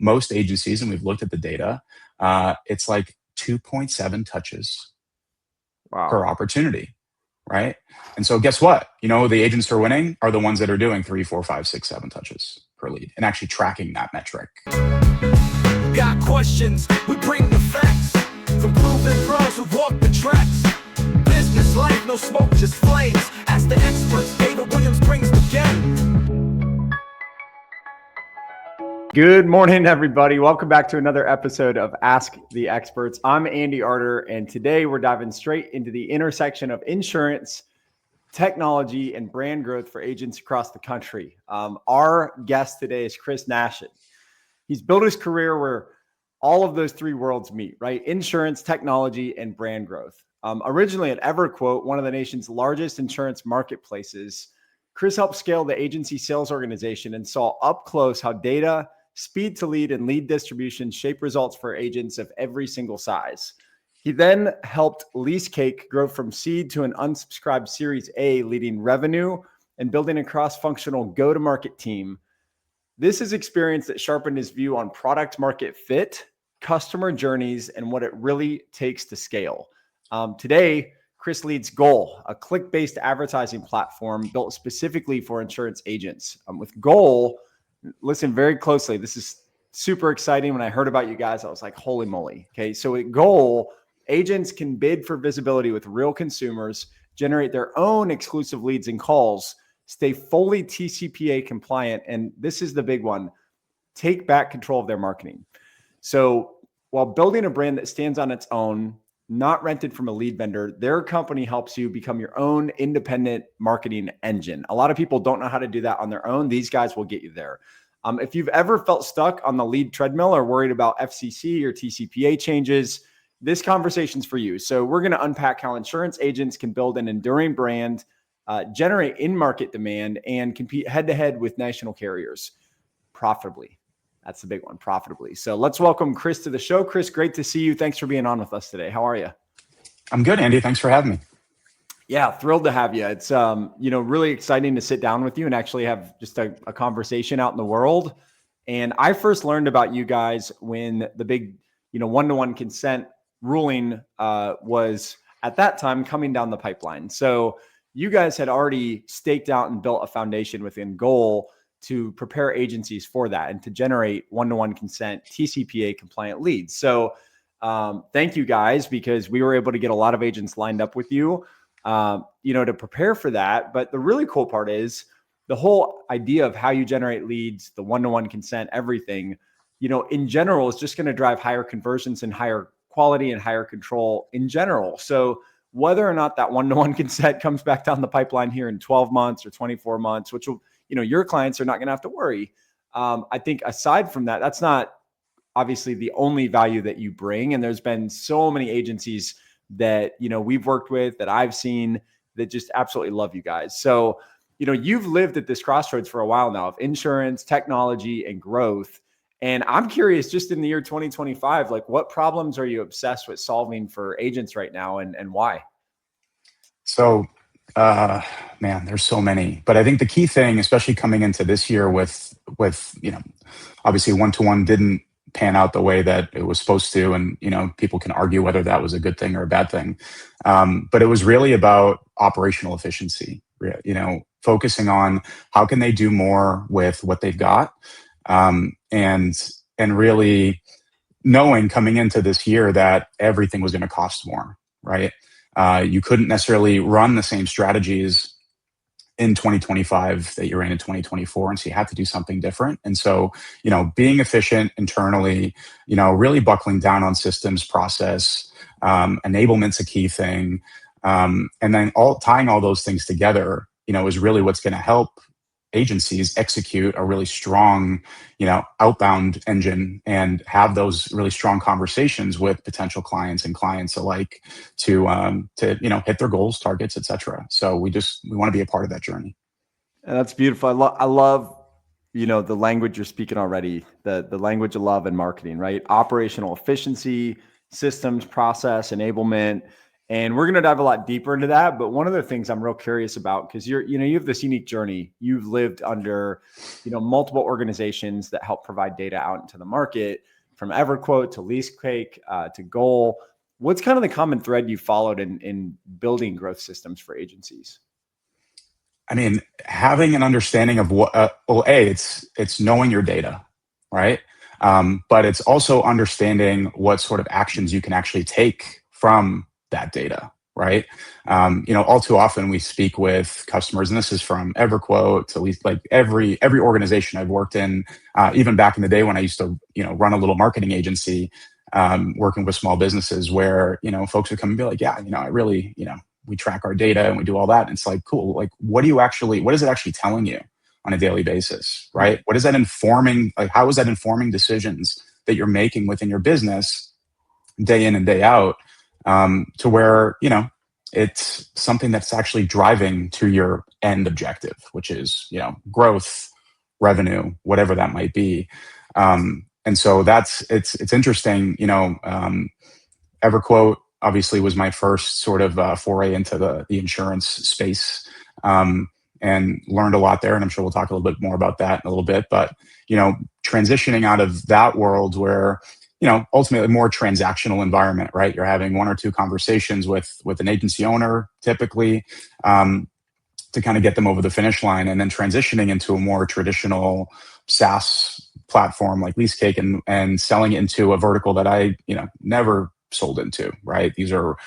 most agencies, and we've looked at the data, it's like 2.7 touches per opportunity, right? And so guess what? The agents who are winning are the ones that are doing 3, 4, 5, 6, 7 touches per lead and actually tracking that metric. Got questions, we bring the facts. From proven pros who walk the tracks. Business life, no smoke, just flames. Ask the experts, David Williams brings the game. Good morning, everybody. Welcome back to another episode of Ask the Experts. I'm Andy Arter, and today we're diving straight into the intersection of insurance, technology, and brand growth for agents across the country. Our guest today is Chris Nashed. He's built his career where all of those three worlds meet, right? Insurance, technology, and brand growth. Originally at EverQuote, one of the nation's largest insurance marketplaces, Chris helped scale the agency sales organization and saw up close how data, speed to lead, and lead distribution shape results for agents of every single size. He then helped Leasecake grow from seed to an unsubscribed Series A, leading revenue and building a cross-functional go-to-market team. This is experience that sharpened his view on product market fit, customer journeys, and what it really takes to scale. Today, Chris leads Goal, a click-based advertising platform built specifically for insurance agents. With Goal, listen very closely. This is super exciting. When I heard about you guys, I was like, holy moly. Okay. So at Goal, agents can bid for visibility with real consumers, generate their own exclusive leads and calls, stay fully TCPA compliant. And this is the big one, take back control of their marketing. So while building a brand that stands on its own, not rented from a lead vendor, their company helps you become your own independent marketing engine. A lot of people don't know how to do that on their own. These guys will get you there. If you've ever felt stuck on the lead treadmill or worried about FCC or TCPA changes, this conversation's for you. So we're going to unpack how insurance agents can build an enduring brand, generate in-market demand, and compete head-to-head with national carriers profitably. That's the big one, profitably. So let's welcome Chris to the show. Chris, great to see you. Thanks for being on with us today. How are you? I'm good, Andy. Thanks for having me. Yeah, thrilled to have you. It's really exciting to sit down with you and actually have just a conversation out in the world. And I first learned about you guys when the big, one-to-one consent ruling was at that time coming down the pipeline. So you guys had already staked out and built a foundation within Goal to prepare agencies for that and to generate one-to-one consent TCPA compliant leads. So thank you guys, because we were able to get a lot of agents lined up with you, to prepare for that. But the really cool part is the whole idea of how you generate leads, the one-to-one consent, everything, in general is just going to drive higher conversions and higher quality and higher control in general. So whether or not that one-to-one consent comes back down the pipeline here in 12 months or 24 months, which will, your clients are not going to have to worry. I think aside from that, that's not obviously the only value that you bring. And there's been so many agencies that, we've worked with, that I've seen, that just absolutely love you guys. So, you've lived at this crossroads for a while now of insurance, technology, and growth. And I'm curious, just in the year 2025, like what problems are you obsessed with solving for agents right now, and why? So, man, there's so many, but I think the key thing, especially coming into this year with, obviously one-to-one didn't pan out the way that it was supposed to. And, people can argue whether that was a good thing or a bad thing. But it was really about operational efficiency, focusing on how can they do more with what they've got. And really knowing coming into this year that everything was going to cost more, right? You couldn't necessarily run the same strategies in 2025 that you ran in 2024. And so you had to do something different. And so, being efficient internally, really buckling down on systems, process, enablement's a key thing. And then tying all those things together, is really what's going to help agencies execute a really strong, outbound engine and have those really strong conversations with potential clients and clients alike to hit their goals, targets, et cetera. So we want to be a part of that journey. And that's beautiful. I love, the language you're speaking already, the language of love and marketing, right? Operational efficiency, systems, process, enablement. And we're going to dive a lot deeper into that. But one of the things I'm real curious about, because you have this unique journey. You've lived under, multiple organizations that help provide data out into the market, from EverQuote to Leasecake to Goal. What's kind of the common thread you followed in building growth systems for agencies? I mean, having an understanding of what, it's knowing your data, right? But it's also understanding what sort of actions you can actually take from that data, right? All too often we speak with customers, and this is from EverQuote to least like every organization I've worked in, even back in the day when I used to, run a little marketing agency, working with small businesses where, folks would come and be like, yeah, I really, we track our data and we do all that. And it's like, cool. Like, what is it actually telling you on a daily basis, right? What is that informing? Like, how is that informing decisions that you're making within your business day in and day out, to where, it's something that's actually driving to your end objective, which is, growth, revenue, whatever that might be. And so it's interesting, EverQuote obviously was my first sort of foray into the insurance space, and learned a lot there. And I'm sure we'll talk a little bit more about that in a little bit. But, transitioning out of that world where, ultimately more transactional environment, right? You're having one or two conversations with an agency owner typically, to kind of get them over the finish line, and then transitioning into a more traditional SaaS platform like Leasecake and selling into a vertical that I, never sold into, right? These are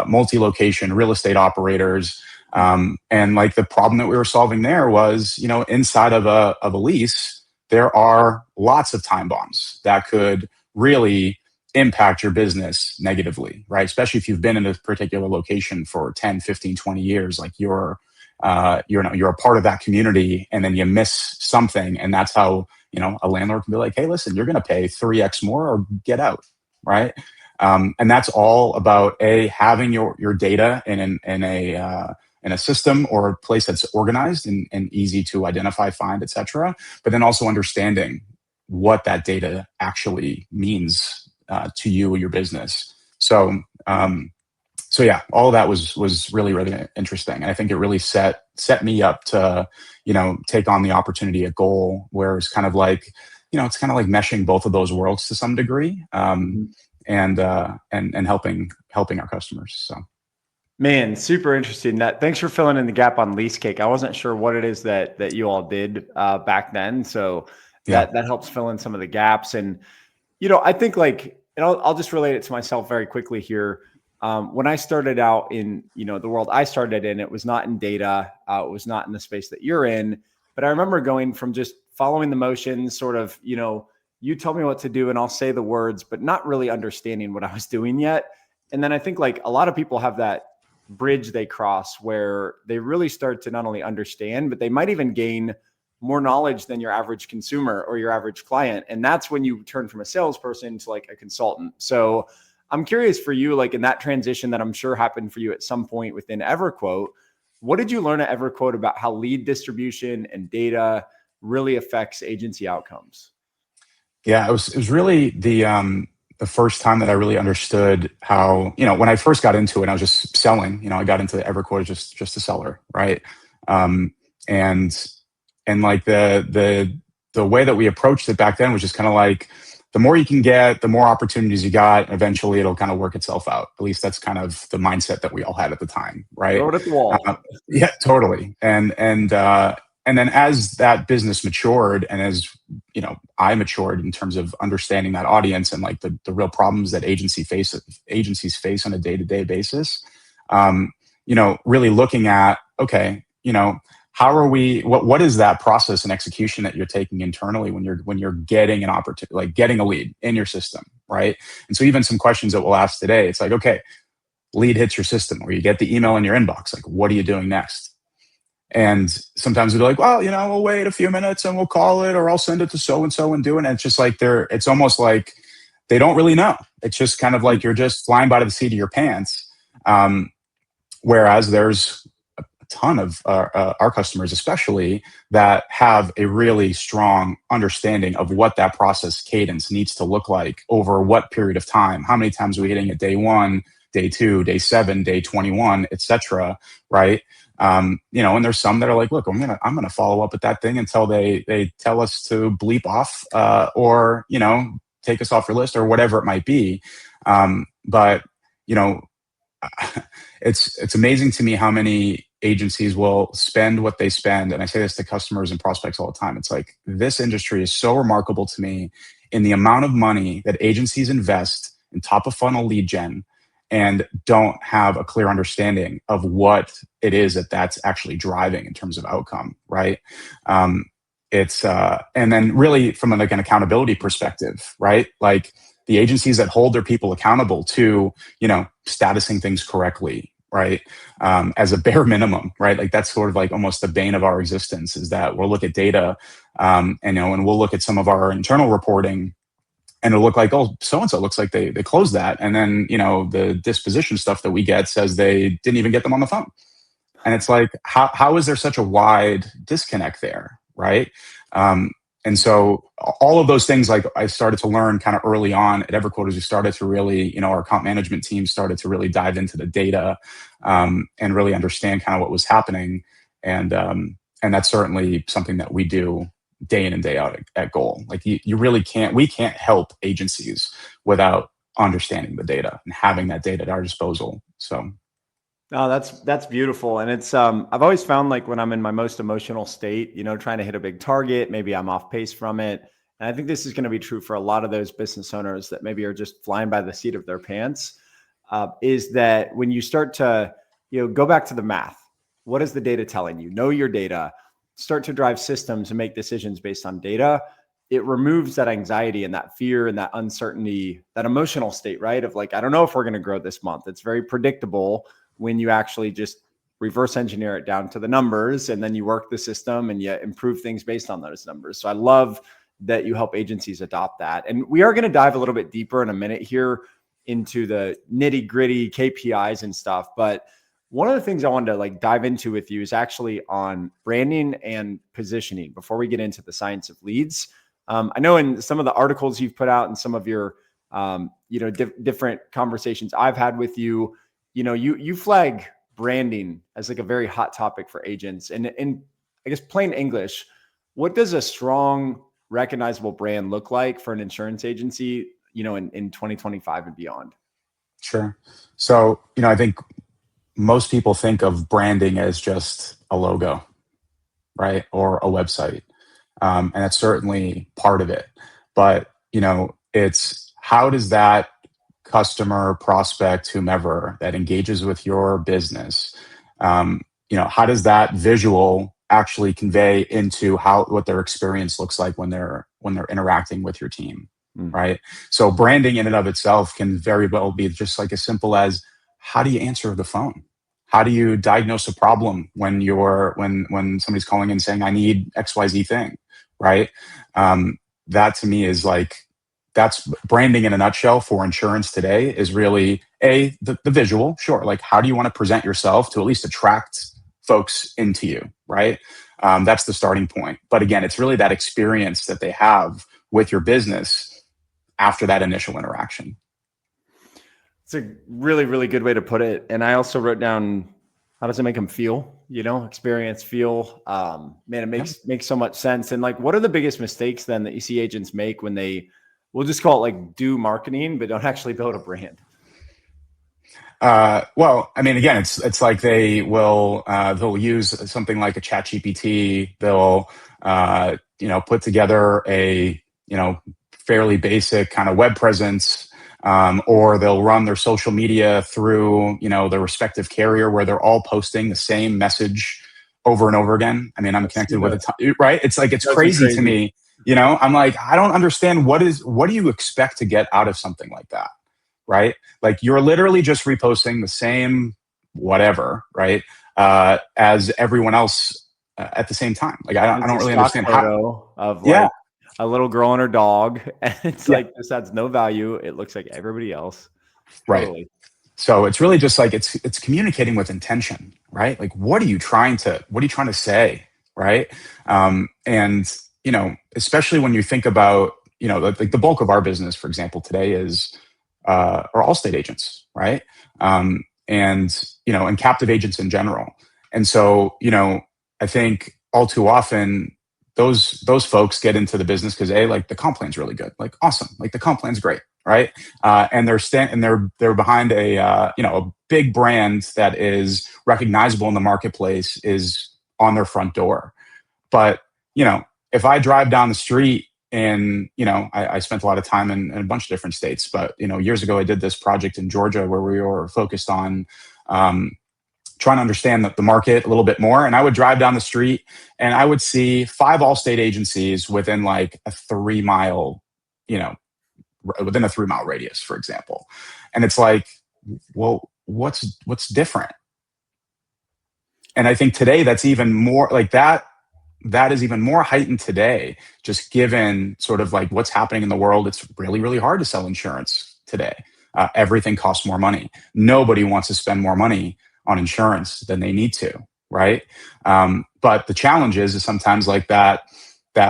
multi-location real estate operators. And like the problem that we were solving there was, inside of a lease, there are lots of time bombs that could really impact your business negatively, right? Especially if you've been in a particular location for 10, 15, 20 years, like you're a part of that community, and then you miss something. And that's how, a landlord can be like, hey, listen, you're going to pay 3x more or get out, right? And that's all about having your data in a system or a place that's organized and easy to identify, find, etc. But then also understanding what that data actually means to you or your business. So yeah, all of that was really, really interesting. And I think it really set me up to, take on the opportunity at Goal, where it's kind of like, it's kind of like meshing both of those worlds to some degree, and helping our customers. So. Man, super interesting. Thanks for filling in the gap on Leasecake. I wasn't sure what it is that you all did back then. So that helps fill in some of the gaps. And, I think I'll just relate it to myself very quickly here. When I started out in, the world I started in, it was not in data. It was not in the space that you're in. But I remember going from just following the motions, sort of, you tell me what to do and I'll say the words, but not really understanding what I was doing yet. And then I think a lot of people have that bridge they cross where they really start to not only understand, but they might even gain more knowledge than your average consumer or your average client. And that's when you turn from a salesperson to a consultant. So I'm curious for you, in that transition that I'm sure happened for you at some point within EverQuote, what did you learn at EverQuote about how lead distribution and data really affects agency outcomes? Yeah, it was really the first time that I really understood how, when I first got into it, I was just selling, I got into EverQuote just a seller, right? And like the way that we approached it back then was just kind of like, the more you can get, the more opportunities you got, eventually it'll kind of work itself out. At least that's kind of the mindset that we all had at the time, right? Throw it at the wall. Yeah, totally. And then as that business matured, and as I matured in terms of understanding that audience and the real problems that agencies face on a day-to-day basis, really looking at, okay, how are we? What is that process and execution that you're taking internally when you're getting an opportunity, like getting a lead in your system, right? And so even some questions that we'll ask today, it's like, okay, lead hits your system, or you get the email in your inbox. Like, what are you doing next? And sometimes we'll be like, well, we'll wait a few minutes and we'll call it, or I'll send it to so and so and do it. And it's just like it's almost like they don't really know. It's just kind of like you're just flying by the seat of your pants. Whereas there's ton of our customers, especially, that have a really strong understanding of what that process cadence needs to look like over what period of time. How many times are we hitting it day one, day 2, day 7, day 21, etc. Right. And there's some that are like, look, I'm gonna follow up with that thing until they tell us to bleep off, or take us off your list or whatever it might be. But you know, it's amazing to me how many agencies will spend what they spend. And I say this to customers and prospects all the time. It's like, this industry is so remarkable to me in the amount of money that agencies invest in top of funnel lead gen and don't have a clear understanding of what it is that's actually driving in terms of outcome. Right. And then really from an accountability perspective, right? Like, the agencies that hold their people accountable to, statusing things correctly, right? As a bare minimum, right? Like, that's sort of like almost the bane of our existence, is that we'll look at data, and we'll look at some of our internal reporting, and it'll look like, oh, so-and-so looks like they closed that. And then, the disposition stuff that we get says they didn't even get them on the phone. And it's like, how is there such a wide disconnect there, right? And so all of those things, like, I started to learn kind of early on at EverQuote, as we started to really, our account management team started to really dive into the data, and really understand kind of what was happening. And that's certainly something that we do day in and day out at Goal. Like, you really we can't help agencies without understanding the data and having that data at our disposal. So. No, that's beautiful. And it's, I've always found, like, when I'm in my most emotional state, trying to hit a big target, maybe I'm off pace from it. And I think this is going to be true for a lot of those business owners that maybe are just flying by the seat of their pants, is that when you start to, go back to the math, what is the data telling you? Know your data, start to drive systems and make decisions based on data. It removes that anxiety and that fear and that uncertainty, that emotional state, right? Of like, I don't know if we're going to grow this month. It's very predictable when you actually just reverse engineer it down to the numbers, and then you work the system and you improve things based on those numbers. So I love that you help agencies adopt that. And we are going to dive a little bit deeper in a minute here into the nitty gritty KPIs and stuff. But one of the things I wanted to dive into with you is actually on branding and positioning before we get into the science of leads. I know in some of the articles you've put out and some of your, different conversations I've had with you, you flag branding as a very hot topic for agents. And in, I guess, plain English, what does a strong, recognizable brand look like for an insurance agency, in 2025 and beyond? Sure. So, I think most people think of branding as just a logo, right? Or a website. And that's certainly part of it. But, it's how does that customer, prospect, whomever that engages with your business, how does that visual actually convey into what their experience looks like when they're interacting with your team, right? So branding in and of itself can very well be just like as simple as, how do you answer the phone? How do you diagnose a problem when somebody's calling in saying, I need XYZ thing, right? That to me is that's branding in a nutshell for insurance today, is really the visual, sure. Like, how do you want to present yourself to at least attract folks into you, right? That's the starting point. But again, it's really that experience that they have with your business after that initial interaction. It's a really, really good way to put it. And I also wrote down, how does it make them feel? Experience, feel. Man, it makes so much sense. And what are the biggest mistakes then that you see agents make when we'll just call it do marketing, but don't actually build a brand? Well, I mean, again, it's like they'll use something like a ChatGPT. They'll, put together a, fairly basic kind of web presence, or they'll run their social media through, their respective carrier, where they're all posting the same message over and over again. I mean, I'm connected with it, right? It's crazy to me. I'm like, I don't understand what do you expect to get out of something like that, right? Like, you're literally just reposting the same whatever, right? As everyone else at the same time. Like, I don't really understand how of a little girl and her dog, and it's this adds no value. It looks like everybody else, totally. Right? So it's really just it's communicating with intention, right? Like, what are you trying to say, right? And especially when you think about, like the bulk of our business, for example, today is are Allstate agents, right? And captive agents in general. And so, I think all too often those folks get into the business because like the comp plan's really good, like awesome, like the comp plan's great, right? And they're behind a big brand that is recognizable in the marketplace, is on their front door. But if I drive down the street and I spent a lot of time in a bunch of different states, but years ago I did this project in Georgia where we were focused on trying to understand the market a little bit more. And I would drive down the street and I would see 5 Allstate agencies within like a 3-mile, within a 3-mile radius, for example. And it's like, well, what's different? And I think today that's even more like that is even more heightened today, just given sort of like what's happening in the world. It's really, really hard to sell insurance today. Everything costs more money. Nobody wants to spend more money on insurance than they need to, right? But the challenge is sometimes like that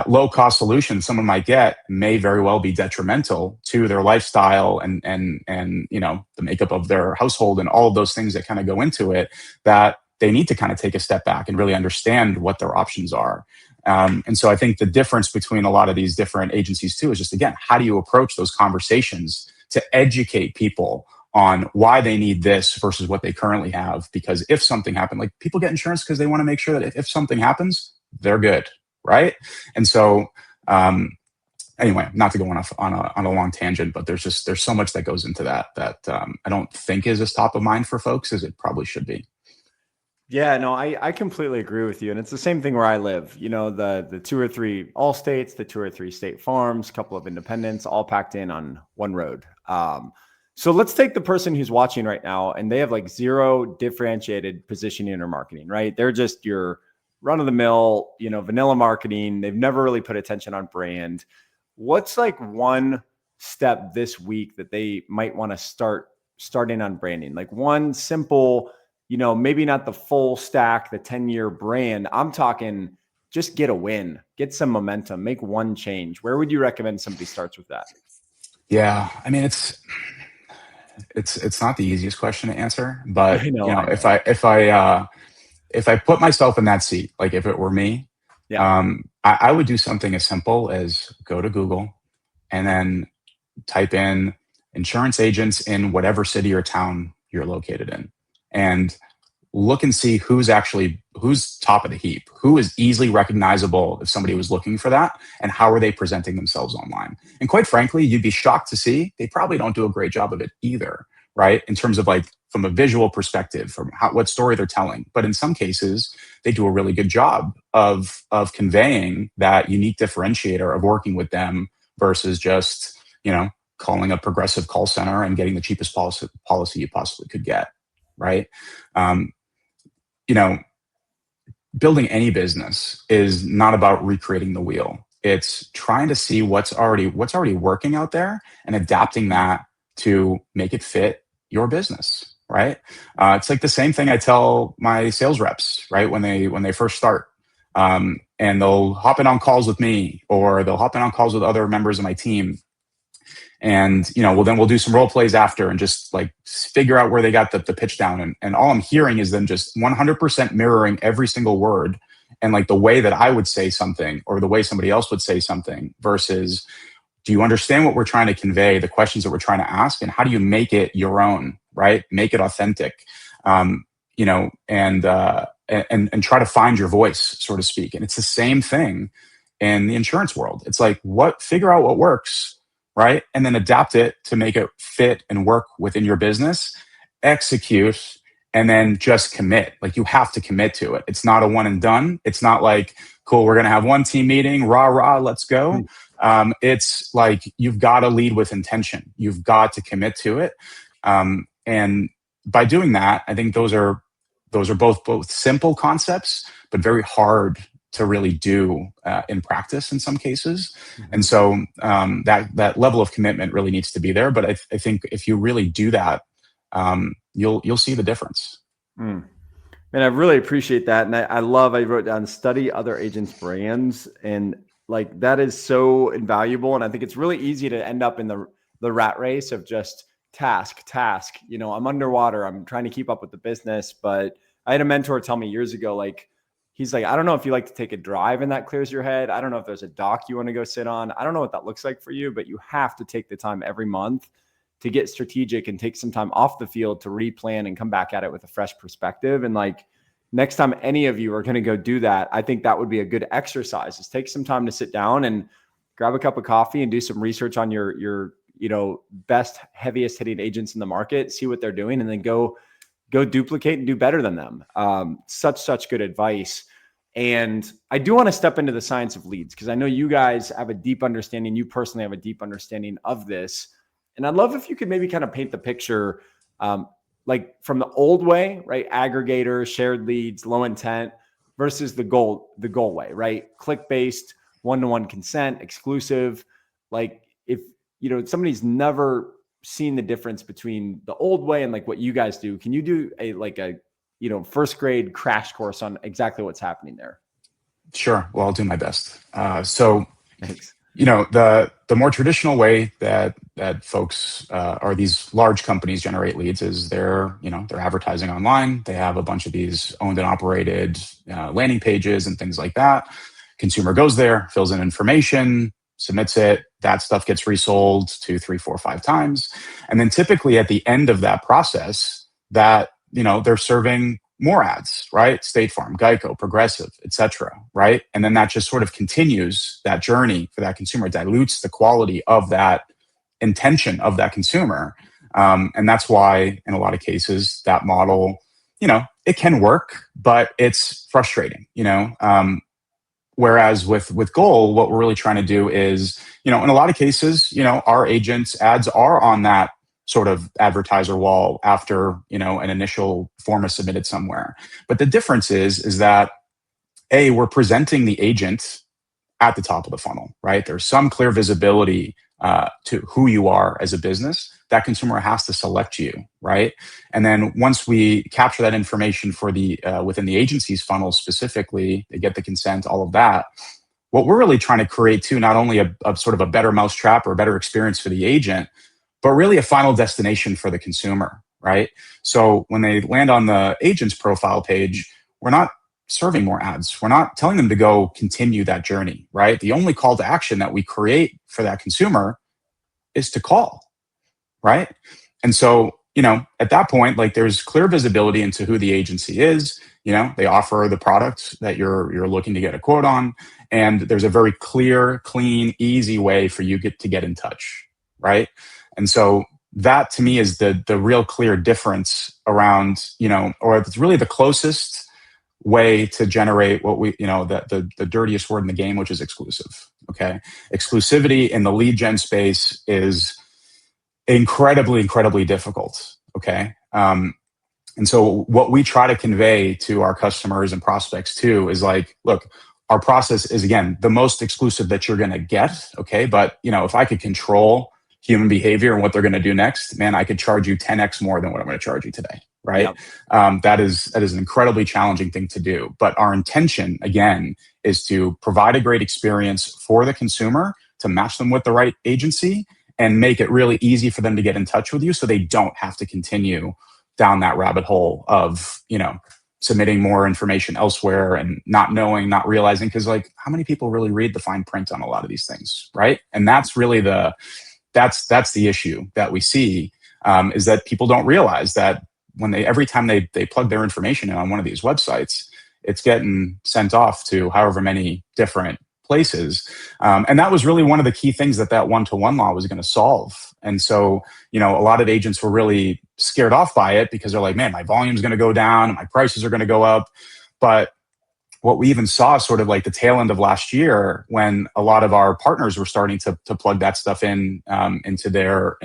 low cost solution someone might get may very well be detrimental to their lifestyle and the makeup of their household and all of those things that kind of go into it, that they need to kind of take a step back and really understand what their options are. And so I think the difference between a lot of these different agencies too is just, again, how do you approach those conversations to educate people on why they need this versus what they currently have? Because if something happened, like people get insurance because they want to make sure that if something happens, they're good, right? And so anyway, not to go on a long tangent, but there's so much that goes into that I don't think is as top of mind for folks as it probably should be. Yeah, no, I completely agree with you. And it's the same thing where I live, the 2 or 3 Allstates, the 2 or 3 State Farms, a couple of independents, all packed in on one road. So let's take the person who's watching right now and they have like zero differentiated positioning or marketing, right? They're just your run of the mill, vanilla marketing. They've never really put attention on brand. What's like one step this week that they might want to starting on branding? Like one simple, maybe not the full stack, the 10-year brand. I'm talking just get a win, get some momentum, make one change. Where would you recommend somebody starts with that? Yeah. I mean, it's not the easiest question to answer, but I know. if I put myself in that seat, like if it were me, I would do something as simple as go to Google and then type in insurance agents in whatever city or town you're located in, and look and see who's top of the heap, who is easily recognizable if somebody was looking for that, and how are they presenting themselves online. And quite frankly, you'd be shocked to see they probably don't do a great job of it either, right? In terms of like from a visual perspective, from what story they're telling. But in some cases, they do a really good job of conveying that unique differentiator of working with them versus just, calling a Progressive call center and getting the cheapest policy you possibly could get, right? Building any business is not about recreating the wheel. It's trying to see what's already working out there and adapting that to make it fit your business, right? It's like the same thing I tell my sales reps, right? When they first start, and they'll hop in on calls with me, or they'll hop in on calls with other members of my team. And, then we'll do some role plays after and just like figure out where they got the pitch down. And all I'm hearing is them just 100% mirroring every single word and like the way that I would say something or the way somebody else would say something versus, do you understand what we're trying to convey, the questions that we're trying to ask, and how do you make it your own, right? Make it authentic, and try to find your voice, so to speak. And it's the same thing in the insurance world. It's like, figure out what works, right? And then adapt it to make it fit and work within your business, execute, and then just commit. Like you have to commit to it. It's not a one and done. It's not like, cool, we're going to have one team meeting, rah, let's go. It's like, you've got to lead with intention. You've got to commit to it. And by doing that, I think those are both simple concepts, but very hard to really do in practice in some cases. Mm-hmm. And so that level of commitment really needs to be there. But I think if you really do that, you'll see the difference. And I really appreciate that. And I wrote down study other agents' brands, and like that is so invaluable. And I think it's really easy to end up in the rat race of just task. You know, I'm underwater. I'm trying to keep up with the business. But I had a mentor tell me years ago, like, he's like, I don't know if you like to take a drive and that clears your head. I don't know if there's a dock you want to go sit on. I don't know what that looks like for you, but you have to take the time every month to get strategic and take some time off the field to replan and come back at it with a fresh perspective. And like, next time any of you are going to go do that, I think that would be a good exercise, is take some time to sit down and grab a cup of coffee and do some research on your, you know, best, heaviest hitting agents in the market, see what they're doing, and then go duplicate and do better than them. Such good advice. And I do want to step into the science of leads, because I know you guys have a deep understanding. You personally have a deep understanding of this. And I'd love if you could maybe kind of paint the picture, like from the old way, right? Aggregator, shared leads, low intent, versus the goal way, right? Click-based, one-to-one consent, exclusive. Like, if, you know, somebody's never seen the difference between the old way and like what you guys do, can you do a you know, first grade crash course on exactly what's happening there? Sure. Well, I'll do my best. So, Thanks. you know, the more traditional way that folks or these large companies generate leads is they're advertising online. They have a bunch of these owned and operated landing pages and things like that. Consumer goes there, fills in information, submits it. That stuff gets resold 2, 3, 4, 5 times, and then typically at the end of that process, that, you know, they're serving more ads, right? State Farm, Geico, Progressive, etc., right? And then that just sort of continues that journey for that consumer, dilutes the quality of that intention of that consumer. And that's why in a lot of cases, that model, you know, it can work, but it's frustrating, you know? Whereas with Goal, what we're really trying to do is, you know, in a lot of cases, you know, our agents' ads are on that sort of advertiser wall after, you know, an initial form is submitted somewhere. But the difference is that we're presenting the agent at the top of the funnel, right? There's some clear visibility to who you are as a business. That consumer has to select you, right? And then once we capture that information for the within the agency's funnel specifically, they get the consent, all of that. What we're really trying to create too, not only a sort of a better mousetrap or a better experience for the agent, but really a final destination for the consumer, right? So when they land on the agent's profile page, we're not serving more ads. We're not telling them to go continue that journey, right? The only call to action that we create for that consumer is to call, right? And so, you know, at that point, like, there's clear visibility into who the agency is. You know, they offer the product that you're looking to get a quote on, and there's a very clear, clean, easy way for you to get in touch, right? And so that to me is the real clear difference around, you know, or it's really the closest way to generate what we, you know, the dirtiest word in the game, which is exclusive. Okay. Exclusivity in the lead gen space is incredibly difficult. Okay. And so what we try to convey to our customers and prospects too is like, look, our process is, again, the most exclusive that you're going to get. Okay. But, you know, if I could control human behavior and what they're going to do next, man, I could charge you 10x more than what I'm going to charge you today. Right. Yep. That is an incredibly challenging thing to do. But our intention, again, is to provide a great experience for the consumer, to match them with the right agency and make it really easy for them to get in touch with you so they don't have to continue down that rabbit hole of, you know, submitting more information elsewhere and not knowing, not realizing, because like, how many people really read the fine print on a lot of these things, right? And that's really that's the issue that we see, is that people don't realize that when every time they plug their information in on one of these websites, it's getting sent off to however many different places. And that was really one of the key things that one-to-one law was going to solve. And so, you know, a lot of agents were really scared off by it because they're like, man, my volume's going to go down and my prices are going to go up. But what we even saw sort of like the tail end of last year, when a lot of our partners were starting to plug that stuff in into their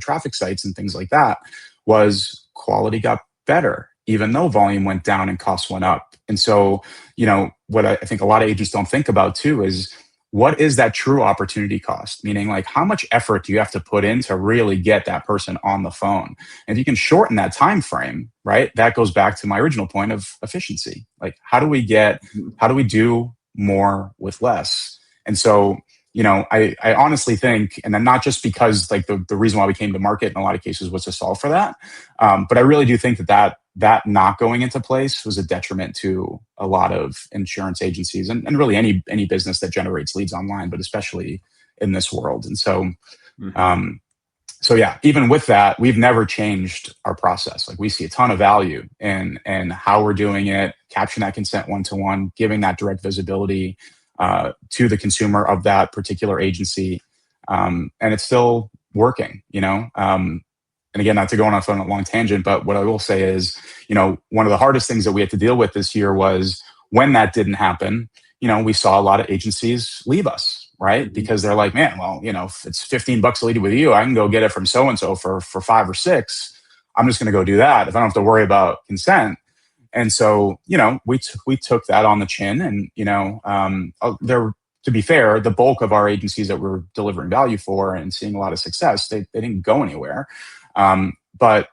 traffic sites and things like that, was quality got better, even though volume went down and costs went up. And so, you know, what I think a lot of agents don't think about too is, what is that true opportunity cost? Meaning, like, how much effort do you have to put in to really get that person on the phone? And if you can shorten that time frame, right, that goes back to my original point of efficiency. Like, how do we do more with less? And so, I honestly think, and then not just because like the reason why we came to market in a lot of cases was to solve for that, but I really do think that not going into place was a detriment to a lot of insurance agencies and really any business that generates leads online, but especially in this world. And so, so yeah, even with that, we've never changed our process. Like we see a ton of value in how we're doing it, capturing that consent one-to-one, giving that direct visibility to the consumer of that particular agency. And it's still working, and again, not to go on a long tangent, but what I will say is, one of the hardest things that we had to deal with this year was when that didn't happen, we saw a lot of agencies leave us, right? Because they're like, man, well, if it's $15 a lead with you, I can go get it from so-and-so for 5 or 6. I'm just going to go do that if I don't have to worry about consent. And so, we took that on the chin and, to be fair, the bulk of our agencies that we're delivering value for and seeing a lot of success, they didn't go anywhere. But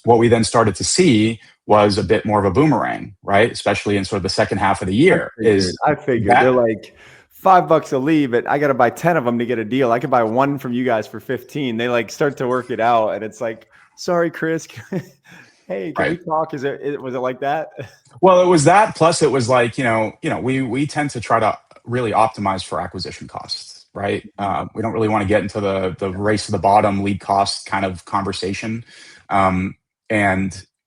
what we then started to see was a bit more of a boomerang, right? Especially in sort of the second half of the year. I figured they're like $5 a lead, but I got to buy 10 of them to get a deal. I could buy one from you guys for 15. They like start to work it out, and it's like, sorry, Chris. Hey, can we talk? Was it like that? Well, it was that. Plus, it was like we tend to try to really optimize for acquisition costs, right? We don't really want to get into the race to the bottom lead cost kind of conversation. And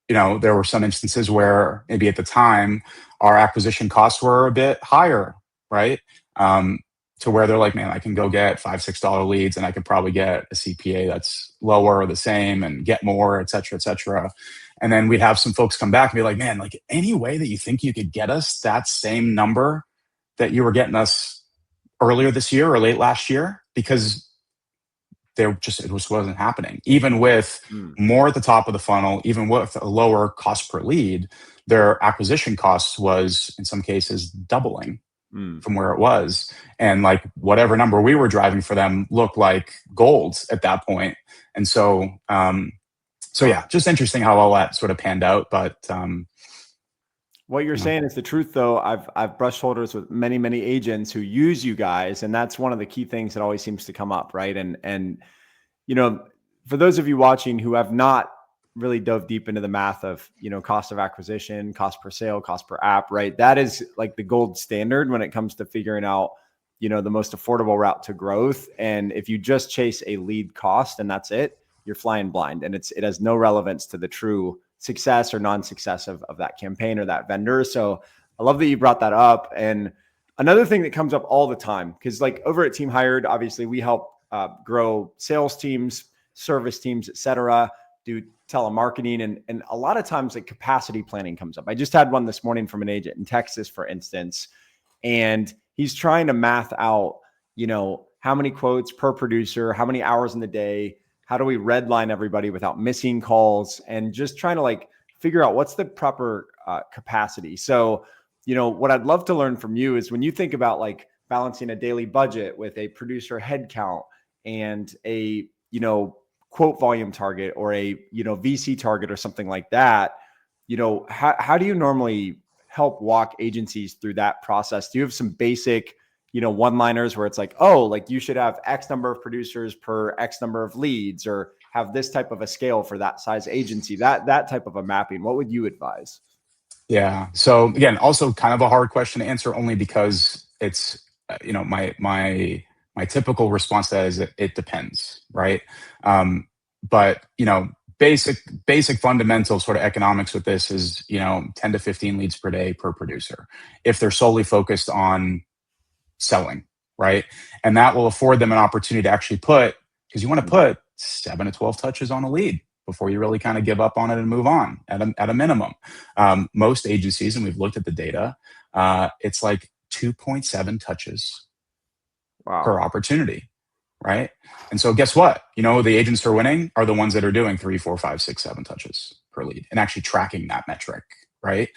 there were some instances where maybe at the time our acquisition costs were a bit higher, right? To where they're like, man, I can go get $5, $6 leads and I could probably get a CPA that's lower or the same and get more, et cetera, et cetera. And then we'd have some folks come back and be like, man, like any way that you think you could get us that same number that you were getting us earlier this year or late last year? Because it just wasn't happening. Even with more at the top of the funnel, even with a lower cost per lead, their acquisition costs was in some cases doubling from where it was. And like whatever number we were driving for them looked like gold at that point. And so, yeah, just interesting how all that sort of panned out. But what you're saying is the truth, though. I've brushed shoulders with many agents who use you guys, and that's one of the key things that always seems to come up, right? And for those of you watching who have not really dove deep into the math of cost of acquisition, cost per sale, cost per app, right? That is like the gold standard when it comes to figuring out the most affordable route to growth. And if you just chase a lead cost and that's it, you're flying blind, and it has no relevance to the true success or non-success of that campaign or that vendor. So I love that you brought that up. And another thing that comes up all the time, because like over at Team Hired, obviously we help grow sales teams, service teams, et cetera, do telemarketing. And a lot of times like capacity planning comes up. I just had one this morning from an agent in Texas, for instance, and he's trying to math out, how many quotes per producer, how many hours in the day, how do we redline everybody without missing calls, and just trying to like figure out what's the proper capacity. So, what I'd love to learn from you is when you think about like balancing a daily budget with a producer headcount and a, quote volume target or a, VC target or something like that, how do you normally help walk agencies through that process? Do you have some basic, one-liners where it's like, oh, like you should have X number of producers per X number of leads, or have this type of a scale for that size agency, that type of a mapping? What would you advise? Yeah. So again, also kind of a hard question to answer, only because it's, my typical response to that is it depends, right? But basic fundamental sort of economics with this is 10 to 15 leads per day per producer if they're solely focused on selling, right? And that will afford them an opportunity to actually because you want to put 7 to 12 touches on a lead before you really kind of give up on it and move on at a minimum. Most agencies, and we've looked at the data, it's like 2.7 touches per opportunity, right? And so guess what? The agents who are winning are the ones that are doing 3, 4, 5, 6, 7 touches per lead and actually tracking that metric, right?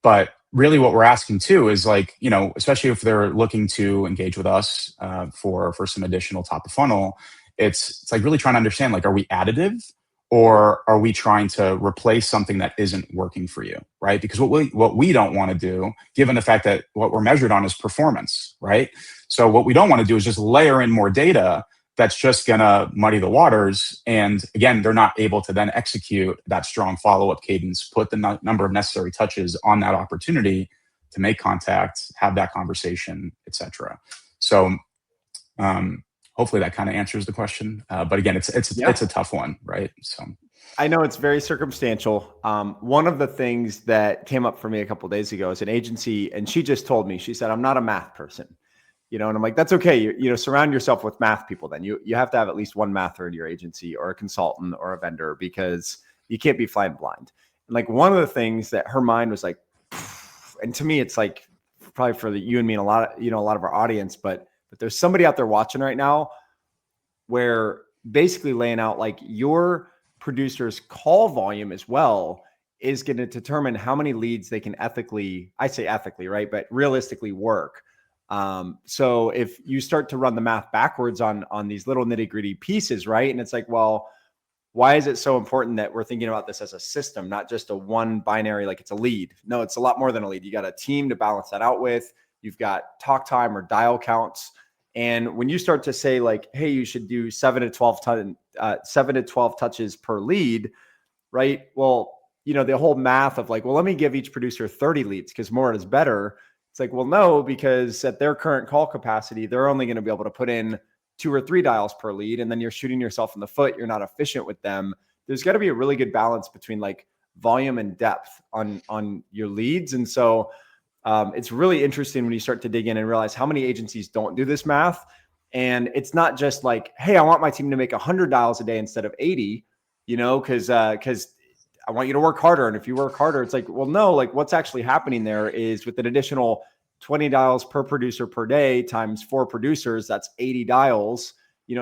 But really what we're asking too is like, especially if they're looking to engage with us for some additional top of funnel, it's like really trying to understand, like, are we additive or are we trying to replace something that isn't working for you, right? Because what we don't want to do, given the fact that what we're measured on is performance, right? So what we don't want to do is just layer in more data that's just going to muddy the waters. And again, they're not able to then execute that strong follow-up cadence, put the number of necessary touches on that opportunity to make contact, have that conversation, etc. So hopefully that kind of answers the question. But again, it's a tough one, right? So I know it's very circumstantial. One of the things that came up for me a couple of days ago is an agency, and she just told me, she said, I'm not a math person. And I'm like, that's okay. You surround yourself with math people. Then you have to have at least one mather in your agency, or a consultant, or a vendor, because you can't be flying blind. And like, one of the things that her mind was like, and to me, it's like probably for you and me and a lot of our audience, but there's somebody out there watching right now where basically laying out like your producer's call volume as well is going to determine how many leads they can ethically, I say ethically, right, but realistically work. So if you start to run the math backwards on these little nitty gritty pieces, right? And it's like, well, why is it so important that we're thinking about this as a system, not just a one binary, like it's a lead? No, it's a lot more than a lead. You got a team to balance that out with. You've got talk time or dial counts. And when you start to say like, hey, you should do 7 to 12 touches per lead, right? Well, the whole math of like, well, let me give each producer 30 leads because more is better. It's like, well, no, because at their current call capacity, they're only going to be able to put in 2 or 3 dials per lead. And then you're shooting yourself in the foot. You're not efficient with them. There's got to be a really good balance between like volume and depth on your leads. And so it's really interesting when you start to dig in and realize how many agencies don't do this math. And it's not just like, hey, I want my team to make 100 dials a day instead of 80, because I want you to work harder. And if you work harder, it's like, well, no, like what's actually happening there is with an additional 20 dials per producer per day times 4 producers, that's 80 dials,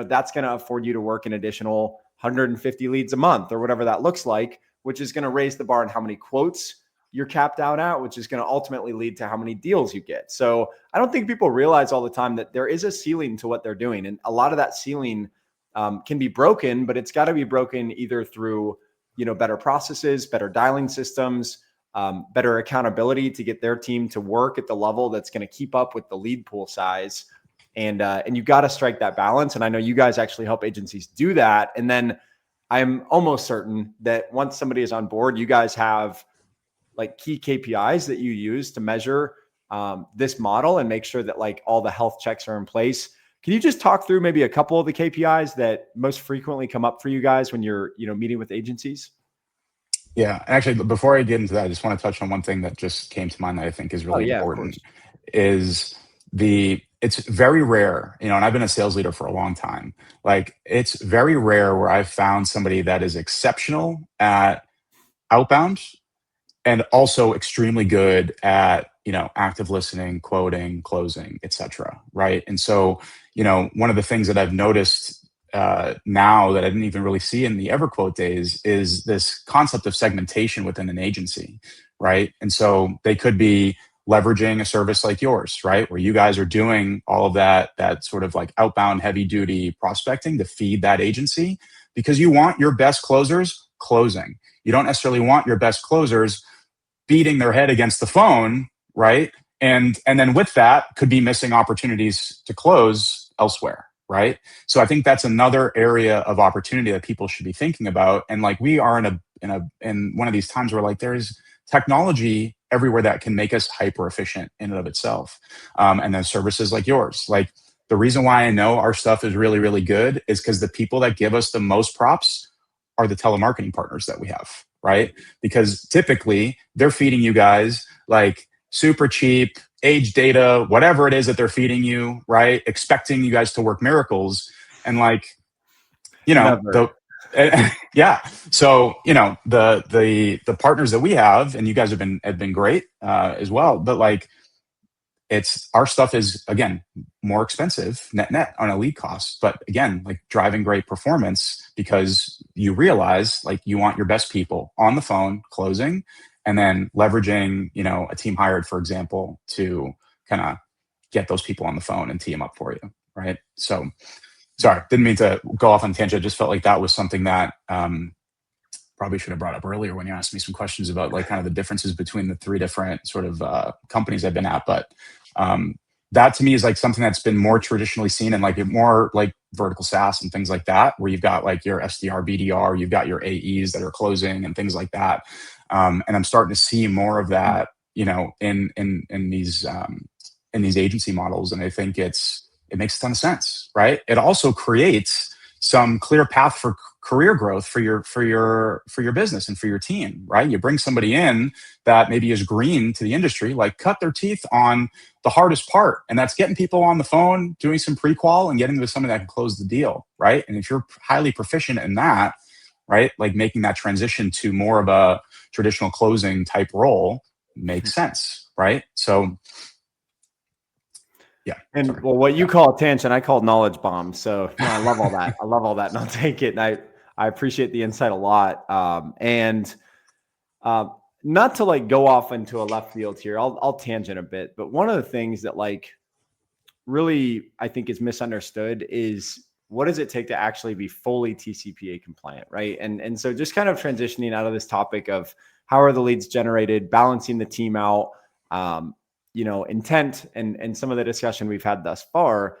that's going to afford you to work an additional 150 leads a month or whatever that looks like, which is going to raise the bar on how many quotes you're capped out at, which is going to ultimately lead to how many deals you get. So I don't think people realize all the time that there is a ceiling to what they're doing. And a lot of that ceiling can be broken, but it's got to be broken either through, better processes, better dialing systems, better accountability to get their team to work at the level that's going to keep up with the lead pool size. And you got to strike that balance. And I know you guys actually help agencies do that. And then I'm almost certain that once somebody is on board, you guys have like key KPIs that you use to measure this model and make sure that like all the health checks are in place. Can you just talk through maybe a couple of the KPIs that most frequently come up for you guys when you're, meeting with agencies? Yeah, actually, before I get into that, I just want to touch on one thing that just came to mind that I think is really important. Is it's very rare, and I've been a sales leader for a long time. Like, it's very rare where I've found somebody that is exceptional at outbound and also extremely good at, active listening, quoting, closing, etc. Right. And so, one of the things that I've noticed now that I didn't even really see in the EverQuote days is this concept of segmentation within an agency. Right. And so they could be leveraging a service like yours, right, where you guys are doing all of that sort of like outbound heavy duty prospecting to feed that agency, because you want your best closers closing. You don't necessarily want your best closers beating their head against the phone, right? And then with that could be missing opportunities to close elsewhere, right? So I think that's another area of opportunity that people should be thinking about. And like, we are in one of these times where like there's technology everywhere that can make us hyper efficient in and of itself. And then services like yours, like the reason why I know our stuff is really, really good is because the people that give us the most props are the telemarketing partners that we have, right? Because typically they're feeding you guys like super cheap age data, whatever it is that they're feeding you, right? Expecting you guys to work miracles. And like, yeah. So, the partners that we have, and you guys have been great as well, but like, our stuff is, again, more expensive net on a lead cost, but again, like driving great performance because you realize like you want your best people on the phone closing, and then leveraging, a team hired, for example, to kind of get those people on the phone and tee them up for you. Right. So sorry, didn't mean to go off on a tangent. I just felt like that was something that, probably should have brought up earlier when you asked me some questions about like kind of the differences between the three different sort of companies I've been at. But that to me is like something that's been more traditionally seen in like more like vertical SaaS and things like that, where you've got like your SDR, BDR, you've got your AEs that are closing and things like that. And I'm starting to see more of that, you know, in these agency models. And I think it makes a ton of sense, right? It also creates some clear path for career growth for your business and for your team, right? You bring somebody in that maybe is green to the industry, like cut their teeth on the hardest part, and that's getting people on the phone, doing some pre-qual and getting to somebody that can close the deal, right? And if you're highly proficient in that, right, like making that transition to more of a traditional closing type role makes sense, right? So yeah. And well, what you call a tangent, I call knowledge bombs. So no, I love all that. I love all that, and I'll take it. And I appreciate the insight a lot. Not to like go off into a left field here. I'll tangent a bit, but one of the things that like really I think is misunderstood is what does it take to actually be fully TCPA compliant, right? And so just kind of transitioning out of this topic of how are the leads generated, balancing the team out, you know, intent and some of the discussion we've had thus far.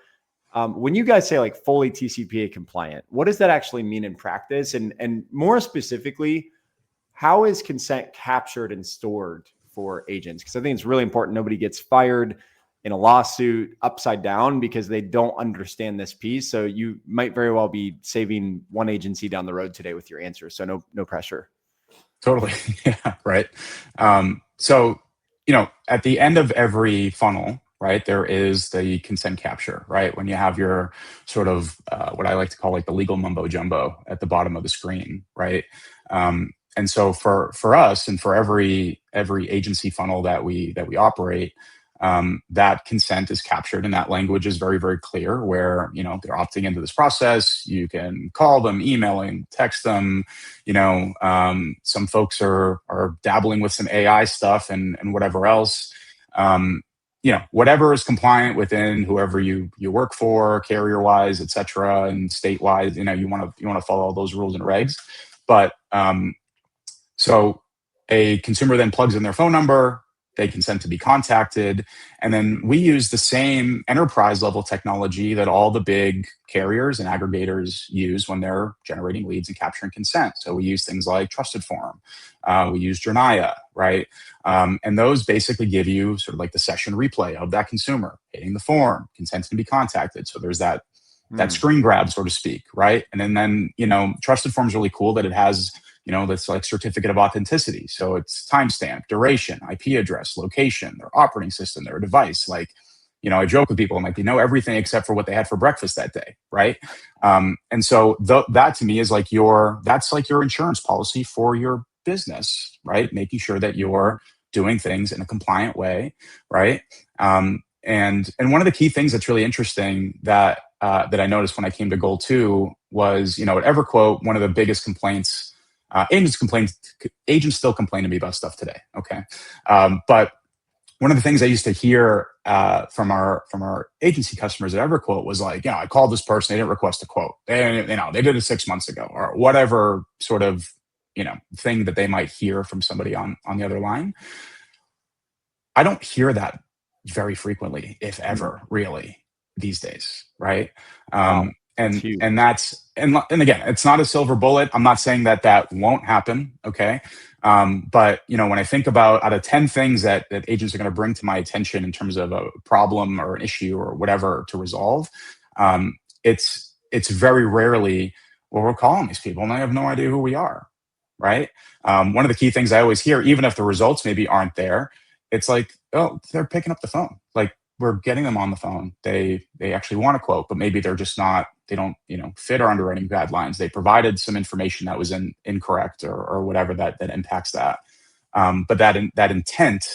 When you guys say like fully TCPA compliant, what does that actually mean in practice? And more specifically, how is consent captured and stored for agents? Because I think it's really important. Nobody gets fired in a lawsuit upside down because they don't understand this piece. So you might very well be saving one agency down the road today with your answer. So no pressure. Totally. Yeah. Right. So, you know, at the end of every funnel, right, there is the consent capture, right? When you have your sort of what I like to call like the legal mumbo jumbo at the bottom of the screen, right? And so for us and for every agency funnel that we operate, that consent is captured, and that language is very, very clear where, you know, they're opting into this process. You can call them, emailing, text them, you know, some folks are dabbling with some AI stuff and whatever else, you know, whatever is compliant within whoever you work for, carrier wise, et cetera, and state wise, you know, you want to follow all those rules and regs. But, so a consumer then plugs in their phone number, they consent to be contacted. And then we use the same enterprise level technology that all the big carriers and aggregators use when they're generating leads and capturing consent. So we use things like Trusted Form. We use Jernaya, right? And those basically give you sort of like the session replay of that consumer hitting the form, consenting to be contacted. So there's that screen grab, so to speak, right? And then, you know, Trusted Form is really cool that it has, you know, that's like certificate of authenticity. So it's timestamp, duration, IP address, location, their operating system, their device. Like, you know, I joke with people, I'm like, they know everything except for what they had for breakfast that day, right? And so that to me is like that's like your insurance policy for your business, right? Making sure that you're doing things in a compliant way, right? And one of the key things that's really interesting that I noticed when I came to Goal 2 was, you know, at EverQuote, one of the biggest complaints. Agents still complain to me about stuff today. Okay. But one of the things I used to hear from our agency customers at EverQuote was like, you know, I called this person, they didn't request a quote. They did it 6 months ago, or whatever sort of, you know, thing that they might hear from somebody on the other line. I don't hear that very frequently, if ever, really, these days, right? And again, it's not a silver bullet. I'm not saying that won't happen. Okay. But you know, when I think about out of 10 things that agents are going to bring to my attention in terms of a problem or an issue or whatever to resolve, it's very rarely, well, we're calling these people and I have no idea who we are. Right. One of the key things I always hear, even if the results maybe aren't there, it's like, oh, they're picking up the phone. Like, we're getting them on the phone. They actually want a quote, but maybe they're just not, they don't, you know, fit our underwriting guidelines. They provided some information that was incorrect or whatever that impacts that. But that intent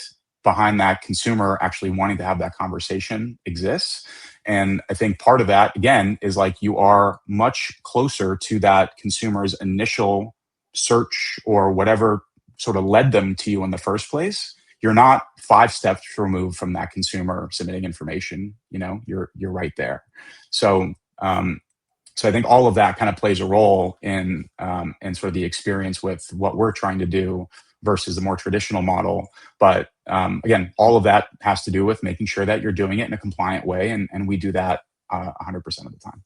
behind that consumer actually wanting to have that conversation exists. And I think part of that, again, is like you are much closer to that consumer's initial search or whatever sort of led them to you in the first place. You're not 5 steps removed from that consumer submitting information. You know, you're right there. So, So I think all of that kind of plays a role in sort of the experience with what we're trying to do versus the more traditional model. But again, all of that has to do with making sure that you're doing it in a compliant way, and we do that 100% of the time.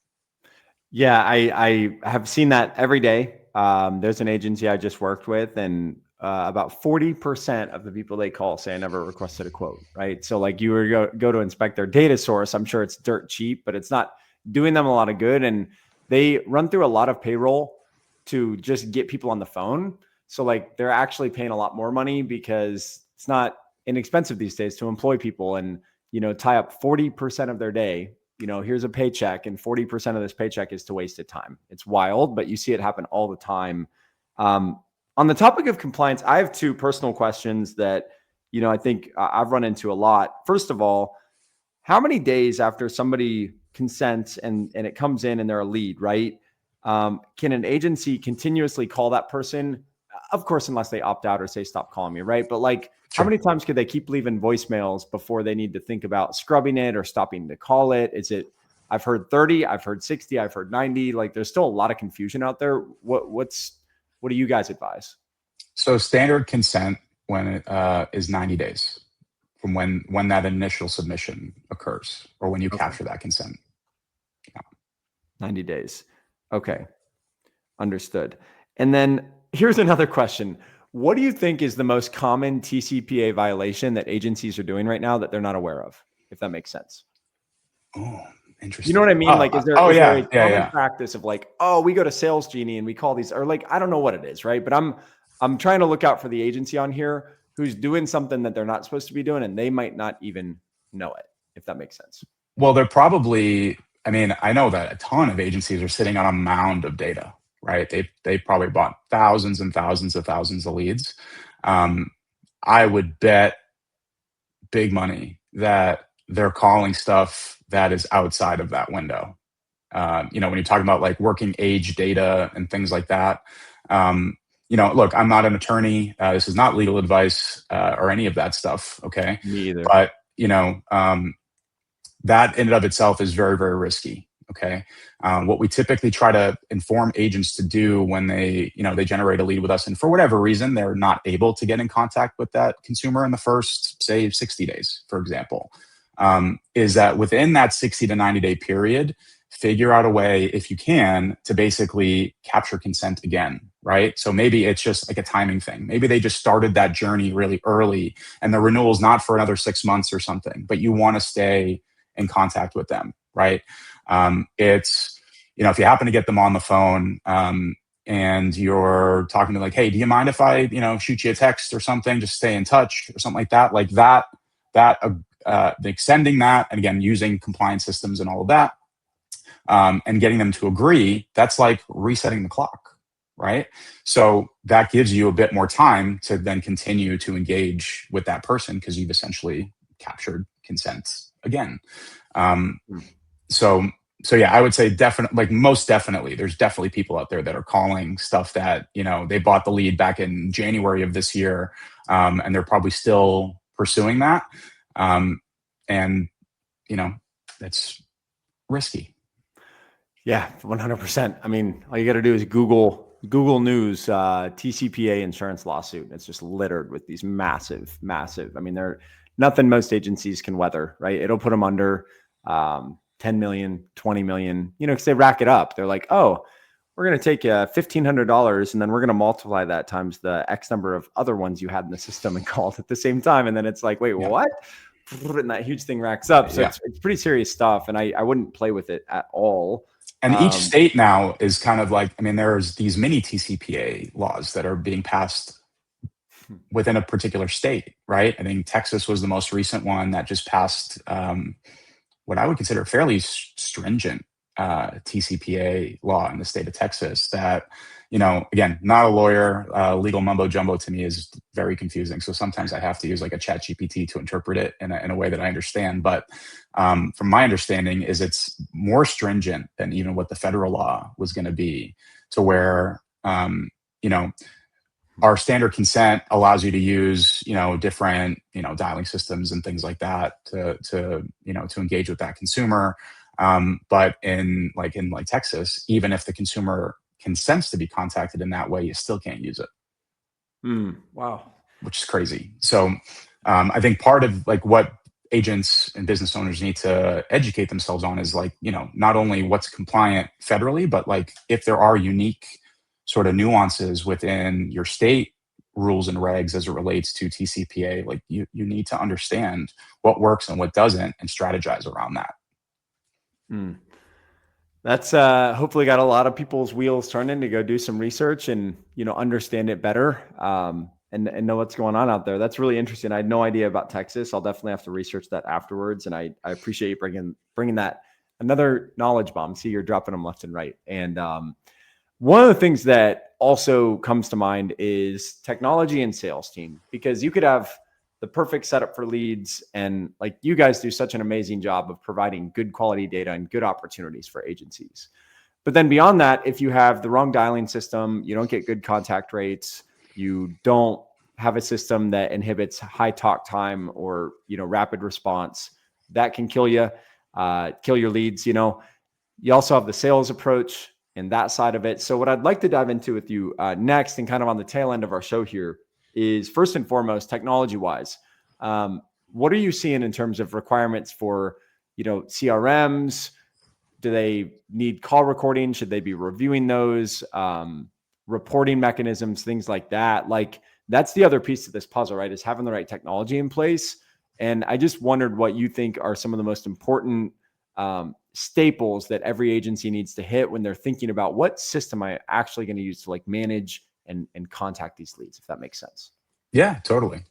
Yeah, I have seen that every day. There's an agency I just worked with, and about 40% of the people they call say I never requested a quote, right? So like you were go to inspect their data source, I'm sure it's dirt cheap, but it's not doing them a lot of good. And they run through a lot of payroll to just get people on the phone. So like they're actually paying a lot more money because it's not inexpensive these days to employ people and, tie up 40% of their day. Here's a paycheck and 40% of this paycheck is to wasted time. It's wild, but you see it happen all the time. On the topic of compliance, I have two personal questions that, I think I've run into a lot. First of all, how many days after somebody consents and it comes in and they're a lead, right? Can an agency continuously call that person? Of course, unless they opt out or say, stop calling me, right? But like, Sure. how many times could they keep leaving voicemails before they need to think about scrubbing it or stopping to call it? Is it, I've heard 30, I've heard 60, I've heard 90, like there's still a lot of confusion out there. What do you guys advise? So standard consent when it is 90 days from when that initial submission occurs or when you capture that consent. Yeah. 90 days. Okay. Understood. And then here's another question. What do you think is the most common TCPA violation that agencies are doing right now that they're not aware of, if that makes sense? Oh, interesting. You know what I mean? Like, is there a common practice of like, oh, we go to Sales Genie and we call these, or like, I don't know what it is, right? But I'm trying to look out for the agency on here who's doing something that they're not supposed to be doing, and they might not even know it, if that makes sense. Well, they're probably, I know that a ton of agencies are sitting on a mound of data, right? They probably bought thousands and thousands of leads. I would bet big money that they're calling stuff that is outside of that window. When you're talking about like working age data and things like that, look, I'm not an attorney. This is not legal advice or any of that stuff. Okay. Me either. But, that in and of itself is very, very risky. Okay. What we typically try to inform agents to do when they generate a lead with us, and for whatever reason, they're not able to get in contact with that consumer in the first, say, 60 days, for example, is that within that 60 to 90 day period, figure out a way, if you can, to basically capture consent again, right? So maybe it's just like a timing thing. Maybe they just started that journey really early and the renewal is not for another 6 months or something, but you want to stay in contact with them, right? It's, if you happen to get them on the phone and you're talking to like, hey, do you mind if I, shoot you a text or something, just stay in touch or something like that, extending that, and again, using compliance systems and all of that, and getting them to agree, that's like resetting the clock, right? So that gives you a bit more time to then continue to engage with that person because you've essentially captured consent again. So yeah, I would say definitely, like most definitely, there's definitely people out there that are calling stuff that, they bought the lead back in January of this year, and they're probably still pursuing that. And, that's risky. Yeah, 100%. All you got to do is Google News, TCPA insurance lawsuit. It's just littered with these massive. They're nothing most agencies can weather, right? It'll put them under 10 million, 20 million, because they rack it up. They're like, oh, we're going to take $1,500 and then we're going to multiply that times the X number of other ones you had in the system and called at the same time. And then it's like, wait, what? And that huge thing racks up. So it's pretty serious stuff. And I wouldn't play with it at all. And each state now is kind of like, there's these mini TCPA laws that are being passed within a particular state, right? I think Texas was the most recent one that just passed what I would consider fairly stringent TCPA law in the state of Texas that, again, not a lawyer, legal mumbo jumbo to me is very confusing. So sometimes I have to use like a chat GPT to interpret it in a way that I understand. But from my understanding is it's more stringent than even what the federal law was going to be, to where, our standard consent allows you to use, different, dialing systems and things like that to engage with that consumer. But in Texas, even if the consumer consents to be contacted in that way, you still can't use it, Wow. which is crazy. So I think part of like what agents and business owners need to educate themselves on is like, not only what's compliant federally, but like if there are unique sort of nuances within your state rules and regs as it relates to TCPA, like you need to understand what works and what doesn't and strategize around that. That's hopefully got a lot of people's wheels turning to go do some research and, understand it better, and know what's going on out there. That's really interesting. I had no idea about Texas. I'll definitely have to research that afterwards. And I appreciate you bringing that, another knowledge bomb. See, you're dropping them left and right. And one of the things that also comes to mind is technology and sales team, because you could have the perfect setup for leads. And like you guys do such an amazing job of providing good quality data and good opportunities for agencies. But then beyond that, if you have the wrong dialing system, you don't get good contact rates, you don't have a system that inhibits high talk time or, rapid response, that can kill you, kill your leads. You also have the sales approach and that side of it. So what I'd like to dive into with you next, and kind of on the tail end of our show here, is first and foremost, technology wise, what are you seeing in terms of requirements for, CRMs? Do they need call recording? Should they be reviewing those? Reporting mechanisms, things like that. Like that's the other piece of this puzzle, right? Is having the right technology in place. And I just wondered what you think are some of the most important staples that every agency needs to hit when they're thinking about what system I actually going to use to like manage and contact these leads, if that makes sense. Yeah, totally.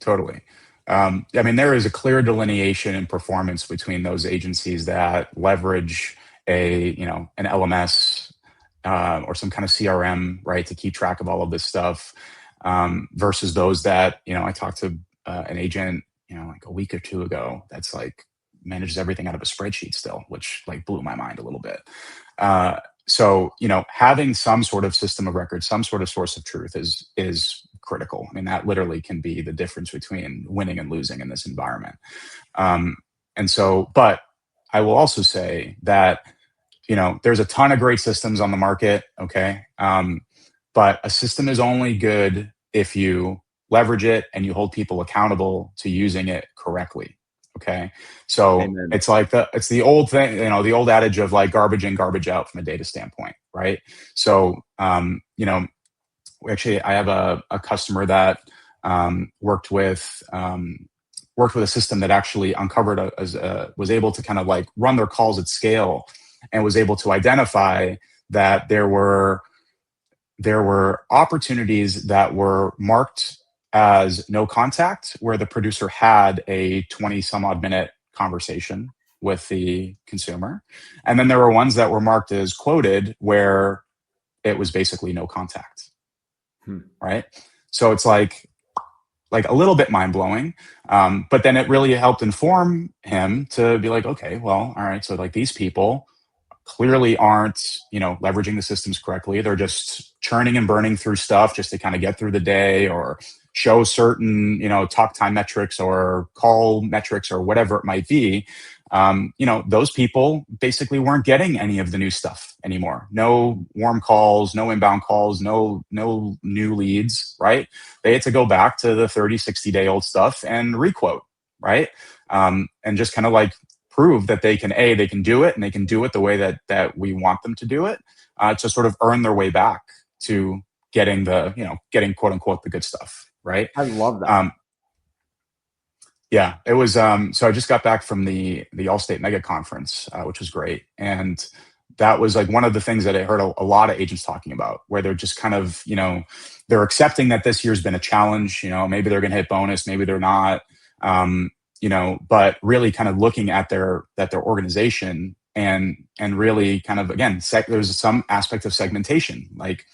I mean, there is a clear delineation in performance between those agencies that leverage an LMS or some kind of CRM, right, to keep track of all of this stuff, versus those that, I talked to an agent, like a week or two ago, that's like manages everything out of a spreadsheet still, which like blew my mind a little bit. So, having some sort of system of record, some sort of source of truth is critical. I mean, that literally can be the difference between winning and losing in this environment. But I will also say that, there's a ton of great systems on the market. Okay. But a system is only good if you leverage it and you hold people accountable to using it correctly. Okay. So Amen. it's like it's the old thing, the old adage of like garbage in, garbage out from a data standpoint. Right. So, actually I have a customer that, worked with a system that actually uncovered was able to kind of like run their calls at scale and was able to identify that there were opportunities that were marked as no contact, where the producer had a 20 some odd minute conversation with the consumer. And then there were ones that were marked as quoted, where it was basically no contact. Right. So it's like a little bit mind blowing. But then it really helped inform him to be like, okay, well, all right. So like these people clearly aren't, leveraging the systems correctly. They're just churning and burning through stuff just to kind of get through the day or show certain, talk time metrics or call metrics or whatever it might be. Those people basically weren't getting any of the new stuff anymore. No warm calls, no inbound calls, no new leads, right? They had to go back to the 30, 60-day old stuff and requote, right? And just kind of like prove that they can do it, and they can do it the way that we want them to do it, to sort of earn their way back to getting getting quote unquote the good stuff, right? I love that. Yeah, it was. So I just got back from the Allstate Mega Conference, which was great, and that was like one of the things that I heard a lot of agents talking about, where they're just kind of they're accepting that this year's been a challenge. Maybe they're going to hit bonus, maybe they're not. But really kind of looking at their organization and really kind of, again, there's some aspect of segmentation. Like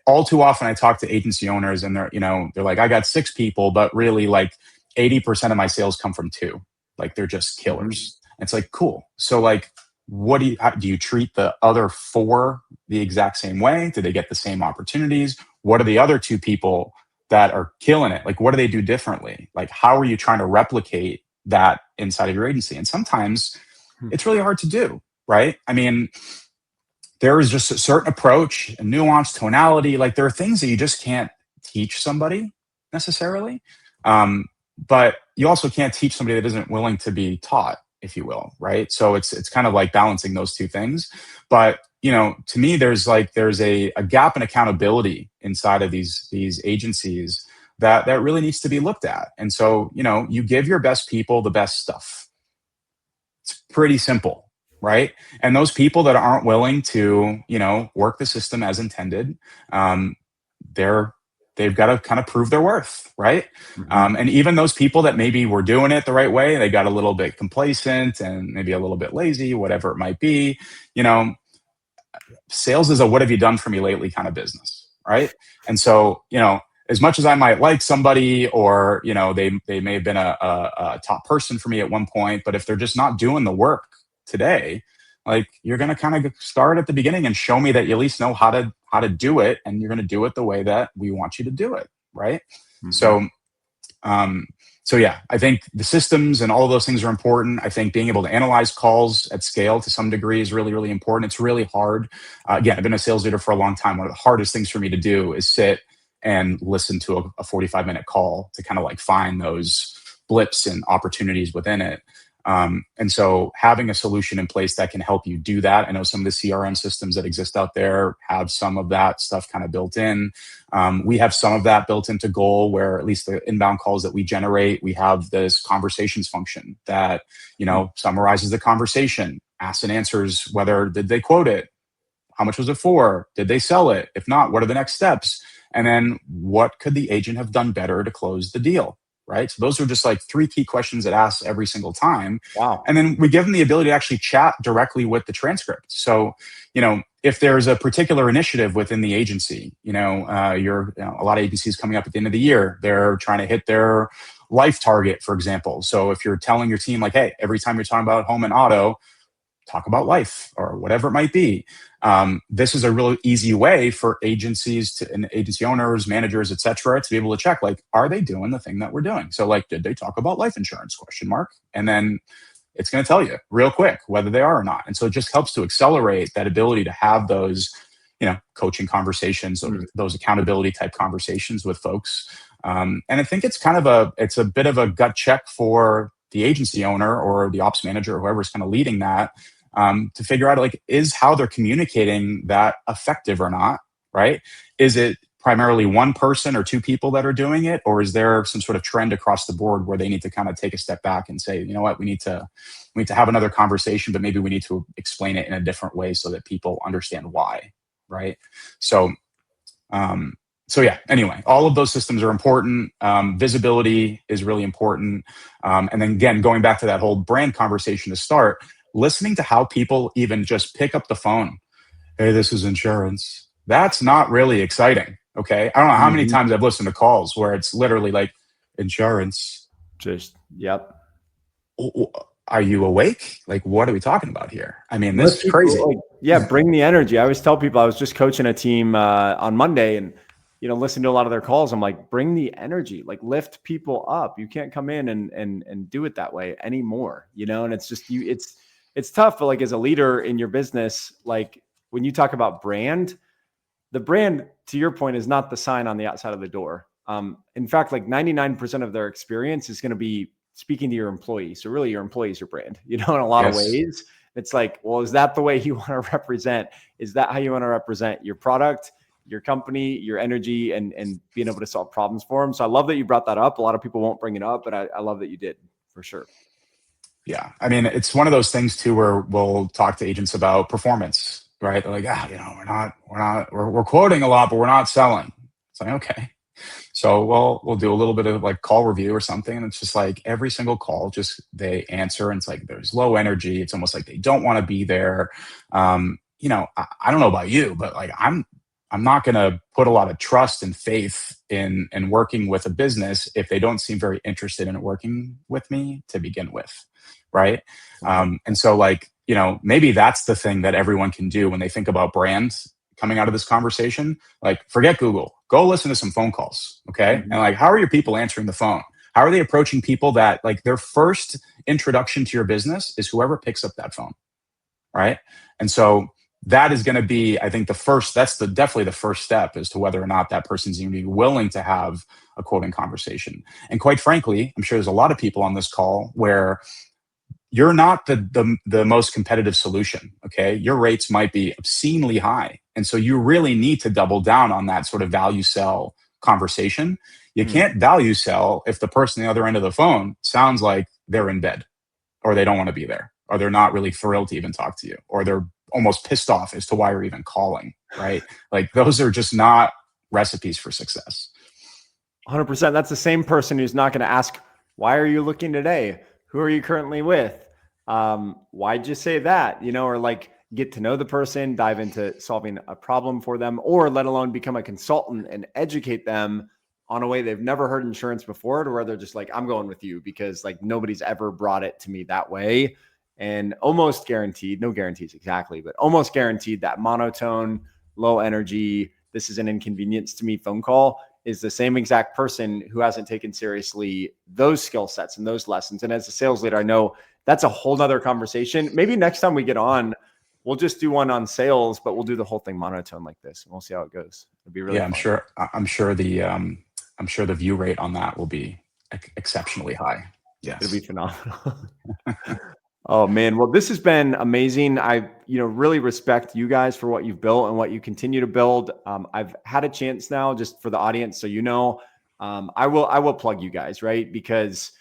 all too often I talk to agency owners and they're like, I got 6 people, but really like 80% of my sales come from 2. Like they're just killers. And it's like, cool. So like, do you treat the other 4 the exact same way? Do they get the same opportunities? What are the other 2 people that are killing it? Like, what do they do differently? Like, how are you trying to replicate that inside of your agency? And sometimes it's really hard to do. right? I mean, there is just a certain approach, a nuance, tonality. Like there are things that you just can't teach somebody necessarily. But you also can't teach somebody that isn't willing to be taught, if you will, right? So it's kind of like balancing those two things. But to me, there's a gap in accountability inside of these agencies that really needs to be looked at. And so you give your best people the best stuff. It's pretty simple, right? And those people that aren't willing to work the system as intended, they've got to kind of prove their worth, right? And even those people that maybe were doing it the right way, they got a little bit complacent and maybe a little bit lazy, whatever it might be. Sales is a what have you done for me lately kind of business, right? And so as much as I might like somebody, or they may have been a top person for me at one point, but if they're just not doing the work today, like you're going to kind of start at the beginning and show me that you at least know how to do it, and you're going to do it the way that we want you to do it, right? So yeah, I think the systems and all of those things are important. I think being able to analyze calls at scale to some degree is really, really important. It's really hard. Again, I've been a sales leader for a long time. One of the hardest things for me to do is sit and listen to a 45-minute call to kind of like find those blips and opportunities within it. And so having a solution in place that can help you do that. I know some of the CRM systems that exist out there have some of that stuff kind of built in. We have some of that built into Goal, where at least the inbound calls that we generate, we have this conversations function that, summarizes the conversation, asks and answers whether did they quote it? How much was it for? Did they sell it? If not, what are the next steps? And then what could the agent have done better to close the deal? Right. So those are just like 3 key questions that ask every single time. Wow. And then we give them the ability to actually chat directly with the transcript. So, if there's a particular initiative within the agency, a lot of agencies coming up at the end of the year, they're trying to hit their life target, for example. So if you're telling your team like, hey, every time you're talking about home and auto, talk about life or whatever it might be. This is a really easy way for agencies and agency owners, managers, et cetera, to be able to check, like, are they doing the thing that we're doing? So like, did they talk about life insurance ? And then it's going to tell you real quick whether they are or not. And so it just helps to accelerate that ability to have those, coaching conversations, those accountability type conversations with folks. And I think it's kind of it's a bit of a gut check for the agency owner or the ops manager or whoever's kind of leading that, to figure out like, is how they're communicating that effective or not, right? Is it primarily one person or 2 people that are doing it? Or is there some sort of trend across the board where they need to kind of take a step back and say, you know what, we need to have another conversation, but maybe we need to explain it in a different way so that people understand why, right? So yeah, anyway, all of those systems are important. Visibility is really important. And then again, going back to that whole brand conversation to start, listening to how people even just pick up the phone. Hey, this is insurance. That's not really exciting. Okay. I don't know how many times I've listened to calls where it's literally like insurance. Just, yep. Are you awake? Like, what are we talking about here? I mean, this is crazy. Bring the energy. I always tell people, I was just coaching a team on Monday, and listen to a lot of their calls. I'm like, bring the energy, like lift people up. You can't come in and do it that way anymore, and it's just it's tough. But like as a leader in your business, like when you talk about brand, the brand, to your point, is not the sign on the outside of the door. In fact, like 99% of their experience is going to be speaking to your employees. So really your employee is your brand, in a lot of ways. It's like, well, is that the way you want to represent? Is that how you want to represent your product, your company, your energy, and being able to solve problems for them? So I love that you brought that up. A lot of people won't bring it up, but I love that you did, for sure. Yeah. I mean, it's one of those things too, where we'll talk to agents about performance, right? They're like, we're quoting a lot, but we're not selling. It's like, okay. So we'll do a little bit of like call review or something. And it's just like every single call, just they answer and it's like, there's low energy. It's almost like they don't want to be there. I don't know about you, but like, I'm not going to put a lot of trust and faith in working with a business if they don't seem very interested in working with me to begin with. Right. And so like, maybe that's the thing that everyone can do when they think about brands coming out of this conversation. Like, forget Google, go listen to some phone calls. Okay. And like, how are your people answering the phone? How are they approaching people that like their first introduction to your business is whoever picks up that phone? right? And so that is going to be, I think, definitely the first step as to whether or not that person's going to be willing to have a quoting conversation. And quite frankly, I'm sure there's a lot of people on this call where you're not the most competitive solution. Okay. Your rates might be obscenely high. And so you really need to double down on that sort of value sell conversation. You can't value sell if the person on the other end of the phone sounds like they're in bed, or they don't want to be there, or they're not really thrilled to even talk to you, or they're almost pissed off as to why you're even calling, right? Like, those are just not recipes for success. 100%. That's the same person who's not going to ask, why are you looking today? Who are you currently with? Why'd you say that? Or like, get to know the person, dive into solving a problem for them, or let alone become a consultant and educate them on a way they've never heard insurance before, to where they're just like, I'm going with you because like nobody's ever brought it to me that way. And almost guaranteed, no guarantees exactly, but almost guaranteed, that monotone, low energy, this is an inconvenience to me phone call is the same exact person who hasn't taken seriously those skill sets and those lessons. And as a sales leader, I know that's a whole nother conversation. Maybe next time we get on, we'll just do one on sales, but we'll do the whole thing monotone like this, and we'll see how it goes. It'd be really fun. I'm sure the view rate on that will be exceptionally high. Yes. It'll be phenomenal. Oh man. Well, this has been amazing. I, really respect you guys for what you've built and what you continue to build. I've had a chance now, just for the audience, so I will plug you guys, right? Because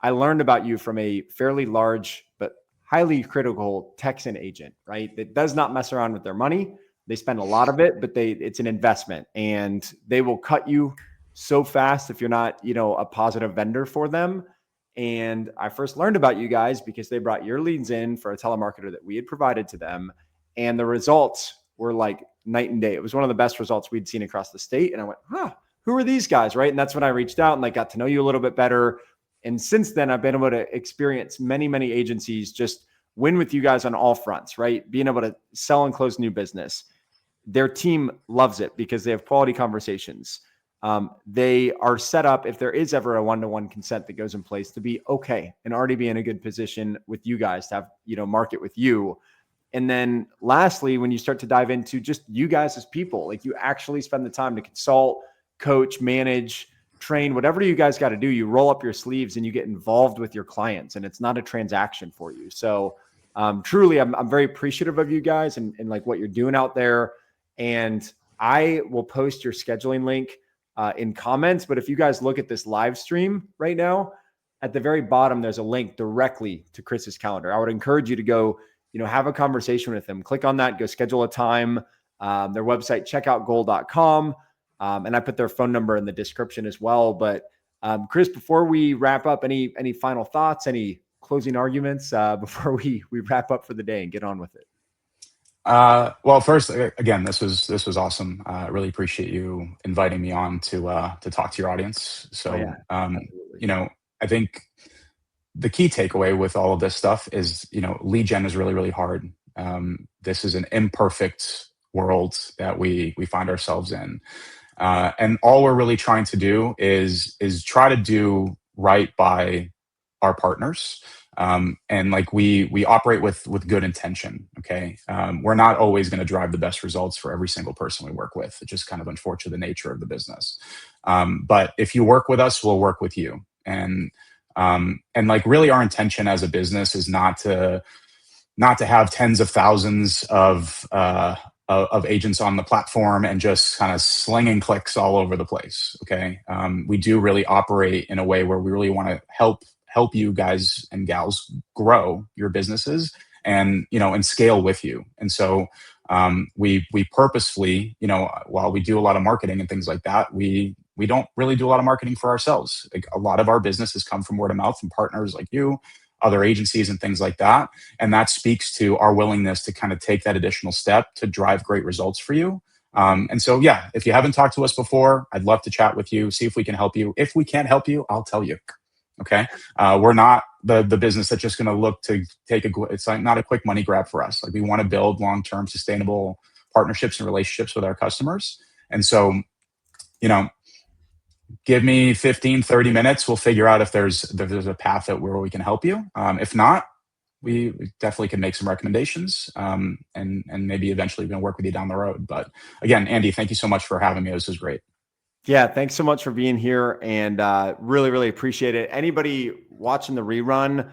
I learned about you from a fairly large but highly critical Texan agent, right? That does not mess around with their money. They spend a lot of it, but it's an investment, and they will cut you so fast if you're not, a positive vendor for them. And I first learned about you guys because they brought your leads in for a telemarketer that we had provided to them. And the results were like night and day. It was one of the best results we'd seen across the state. And I went, who are these guys? Right. And that's when I reached out and got to know you a little bit better. And since then, I've been able to experience many, many agencies just win with you guys on all fronts, right? Being able to sell and close new business. Their team loves it because they have quality conversations. They are set up, if there is ever a one-to-one consent that goes in place, to be okay and already be in a good position with you guys to have, market with you. And then lastly, when you start to dive into just you guys as people, like you actually spend the time to consult, coach, manage, train, whatever you guys got to do, you roll up your sleeves and you get involved with your clients, and it's not a transaction for you. So truly, I'm very appreciative of you guys and like what you're doing out there. And I will post your scheduling link in comments. But if you guys look at this live stream right now, at the very bottom, there's a link directly to Chris's calendar. I would encourage you to go, have a conversation with him. Click on that, go schedule a time. Their website, checkoutgoal.com. And I put their phone number in the description as well. But Chris, before we wrap up, any final thoughts, any closing arguments before we wrap up for the day and get on with it? Well, first, again, this was awesome. I really appreciate you inviting me on to talk to your audience. So, I think the key takeaway with all of this stuff is, lead gen is really, really hard. This is an imperfect world that we find ourselves in. And all we're really trying to do is try to do right by our partners. And like we operate with good intention. Okay. We're not always going to drive the best results for every single person we work with. It's just kind of unfortunate the nature of the business. But if you work with us, we'll work with you. And like really our intention as a business is not to have tens of thousands of agents on the platform and just kind of slinging clicks all over the place. Okay. We do really operate in a way where we really want to help you guys and gals grow your businesses and scale with you. And so we purposefully, while we do a lot of marketing and things like that, we don't really do a lot of marketing for ourselves. Like a lot of our business has come from word of mouth from partners like you, other agencies and things like that. And that speaks to our willingness to kind of take that additional step to drive great results for you. And so, yeah, if you haven't talked to us before, I'd love to chat with you, see if we can help you. If we can't help you, I'll tell you. Okay. We're not the business that's just going to look to it's like not a quick money grab for us. Like we want to build long-term sustainable partnerships and relationships with our customers. And so, give me 15, 30 minutes. We'll figure out if there's a path where we can help you. If not, we definitely can make some recommendations, and maybe eventually even work with you down the road. But again, Andy, thank you so much for having me. This is great. Yeah, thanks so much for being here, and really, really appreciate it. Anybody watching the rerun,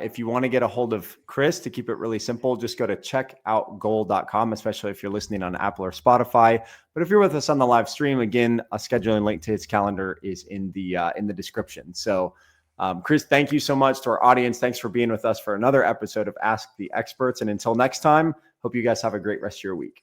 if you want to get a hold of Chris, to keep it really simple, just go to checkoutgoal.com, especially if you're listening on Apple or Spotify. But if you're with us on the live stream, again, a scheduling link to his calendar is in the description. So, Chris, thank you so much. To our audience, thanks for being with us for another episode of Ask the Experts. And until next time, hope you guys have a great rest of your week.